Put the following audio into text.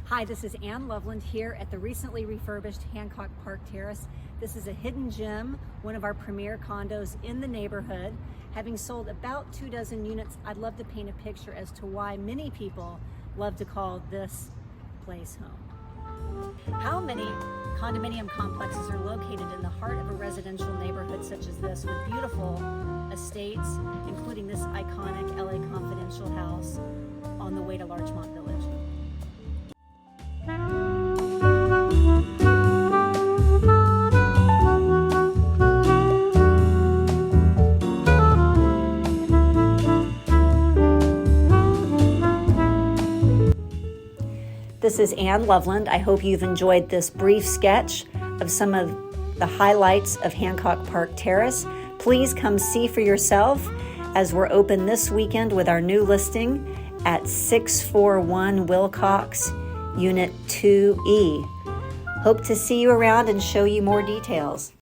Hi, this is Ann Loveland here at the recently refurbished Hancock Park Terrace. This is a hidden gem, one of our premier condos in the neighborhood. Having sold about 24 units, I'd love to paint a picture as to why many people love to call this place home. How many condominium complexes are located in the heart of a residential neighborhood such as this, with beautiful estates, including this iconic LA Confidential house on the way to Larchmont Village? This is Ann Loveland. I hope you've enjoyed this brief sketch of some of the highlights of Hancock Park Terrace. Please come see for yourself as we're open this weekend with our new listing at 641 Wilcox, Unit 2E. Hope to see you around and show you more details.